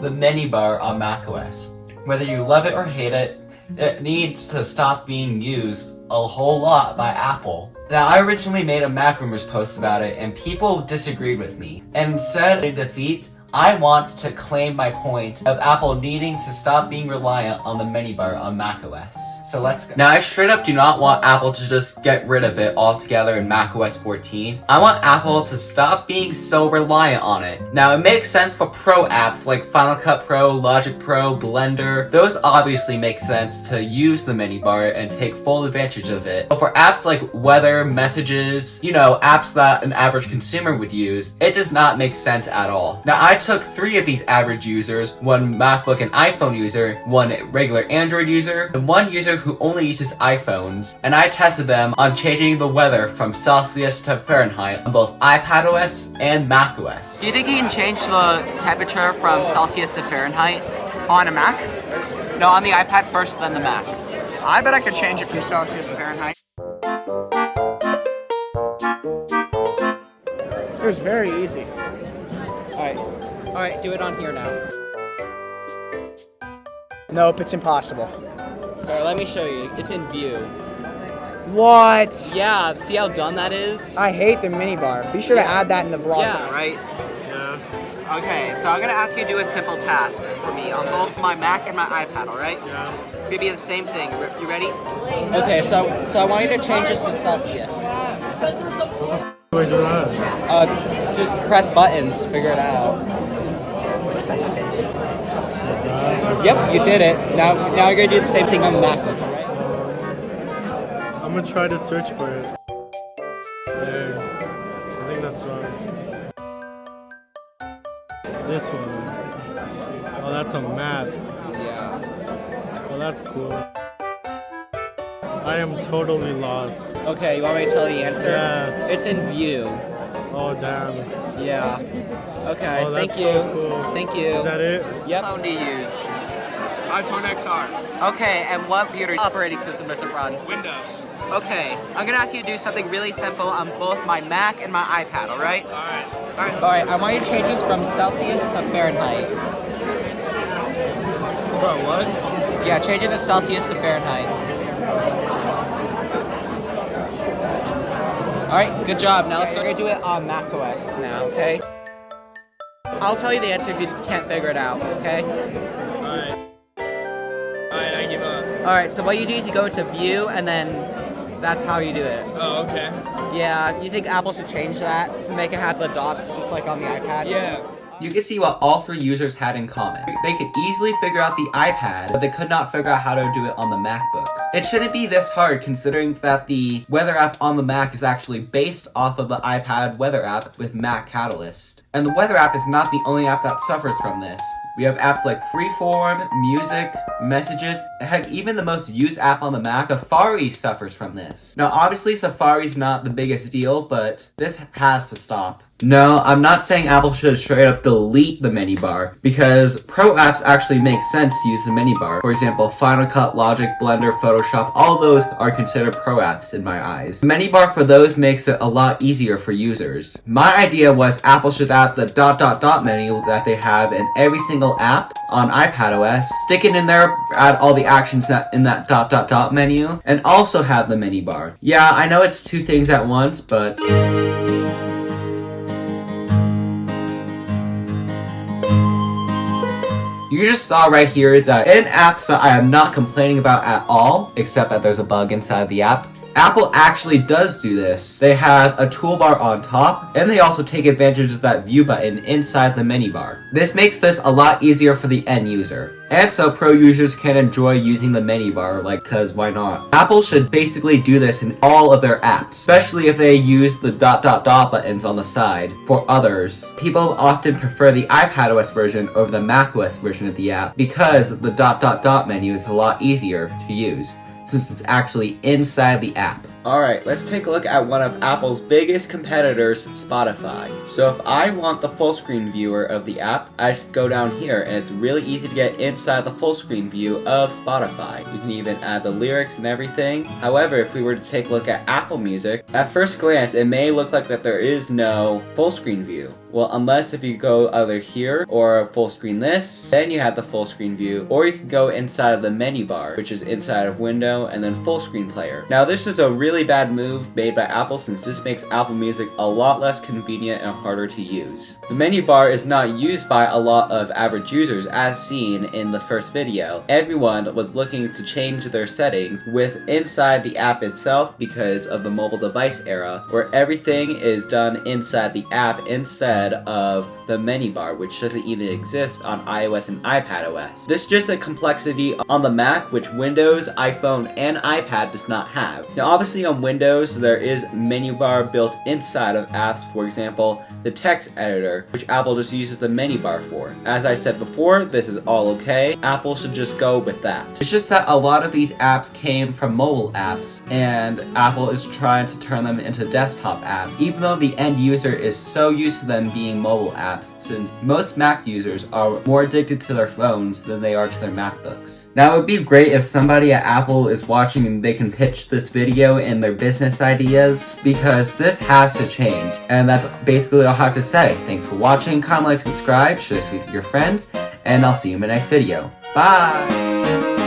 the menu bar on macOS. Whether you love it or hate it, it needs to stop being used a whole lot by Apple. Now, I originally made a Mac Rumors post about it, and people disagreed with me. And instead of defeat, I want to claim my point of Apple needing to stop being reliant on the menu bar on macOS. So let's go. Now, I straight up do not want Apple to just get rid of it altogether in macOS 14. I want Apple to stop being so reliant on it. Now, it makes sense for pro apps like Final Cut Pro, Logic Pro, Blender. Those obviously make sense to use the menu bar and take full advantage of it. But for apps like weather, messages, apps that an average consumer would use, it does not make sense at all. Now, I took 3 of these average users, one MacBook and iPhone user, one regular Android user, and one user who only uses iPhones, and I tested them on changing the weather from Celsius to Fahrenheit on both iPadOS and macOS. Do you think you can change the temperature from Celsius to Fahrenheit on a Mac? No, on the iPad first, then the Mac. I bet I could change it from Celsius to Fahrenheit. It was very easy. Alright, do it on here now. Nope, it's impossible. Alright, let me show you. It's in view. What? Yeah, see how done that is? I hate the minibar. Be sure to add that in the vlog. Yeah, right? Yeah. Okay, so I'm gonna ask you to do a simple task for me on both my Mac and my iPad, alright? Yeah. It's gonna be the same thing. You ready? Okay, so I want you to change this to Celsius. Do I do that? Just press buttons, figure it out. Yep, you did it. Now you're gonna do the same thing on the MacBook, alright? I'm gonna try to search for it. There. I think that's wrong. This one. Oh, that's a map. Yeah. Oh, that's cool. I am totally lost. Okay, you want me to tell you the answer? Yeah. It's in view. Oh, damn. Yeah. Okay, Oh, thank that's you. so cool. Thank you. Is that it? Yep. What phone do you use? iPhone XR. Okay, and what computer operating system does it run? Windows. Okay, I'm gonna ask you to do something really simple on both my Mac and my iPad, alright? Alright. Alright, I want you to change this from Celsius to Fahrenheit. Bro, what? Yeah, change it to Celsius to Fahrenheit. Alright, good job. Now let's go do it on macOS now, okay? I'll tell you the answer if you can't figure it out, okay? Alright. Alright, I give up. Alright, so what you do is you go into View, and then that's how you do it. Oh, okay. Yeah, you think Apple should change that to make it have the dots just like on the iPad? Yeah. You can see what all 3 users had in common. They could easily figure out the iPad, but they could not figure out how to do it on the MacBook. It shouldn't be this hard considering that the weather app on the Mac is actually based off of the iPad weather app with Mac Catalyst. And the weather app is not the only app that suffers from this. We have apps like Freeform, Music, Messages, heck, even the most used app on the Mac, Safari, suffers from this. Now, obviously, Safari's not the biggest deal, but this has to stop. No, I'm not saying Apple should straight up delete the menu bar, because pro apps actually make sense to use the menu bar. For example, Final Cut, Logic, Blender, Photoshop, all those are considered pro apps in my eyes. The menu bar for those makes it a lot easier for users. My idea was Apple should add the ... menu that they have in every single app on iPadOS, stick it in there, add all the actions in that ... menu, and also have the menu bar. Yeah, I know it's 2 things at once, but... You just saw right here that in apps that I am not complaining about at all, except that there's a bug inside the app, Apple actually does do this. They have a toolbar on top, and they also take advantage of that view button inside the menu bar. This makes this a lot easier for the end user. And so pro users can enjoy using the menu bar, cause why not? Apple should basically do this in all of their apps, especially if they use the ... buttons on the side. For others, people often prefer the iPadOS version over the macOS version of the app because the ... menu is a lot easier to use, since it's actually inside the app. Alright, let's take a look at one of Apple's biggest competitors, Spotify. So if I want the full screen viewer of the app, I just go down here and it's really easy to get inside the full screen view of Spotify. You can even add the lyrics and everything. However, if we were to take a look at Apple Music, at first glance it may look like that there is no full screen view. Well, unless if you go either here or full screen this, then you have the full screen view, or you can go inside of the menu bar, which is inside of window and then full screen player. Now this is a really bad move made by Apple, since this makes Apple Music a lot less convenient and harder to use. The menu bar is not used by a lot of average users, as seen in the first video. Everyone was looking to change their settings with inside the app itself because of the mobile device era, where everything is done inside the app instead of the menu bar, which doesn't even exist on iOS and iPadOS. This is just a complexity on the Mac, which Windows, iPhone, and iPad does not have. Now obviously on Windows there is menu bar built inside of apps, for example the text editor, which Apple just uses the menu bar for. As I said before, this is all okay. Apple should just go with that. It's just that a lot of these apps came from mobile apps, and Apple is trying to turn them into desktop apps, even though the end user is so used to them being mobile apps, since most Mac users are more addicted to their phones than they are to their MacBooks. Now it would be great if somebody at Apple is watching and they can pitch this video in their business ideas, because this has to change. And that's basically all I have to say. Thanks for watching, comment, like, subscribe, share this with your friends, and I'll see you in my next video. Bye!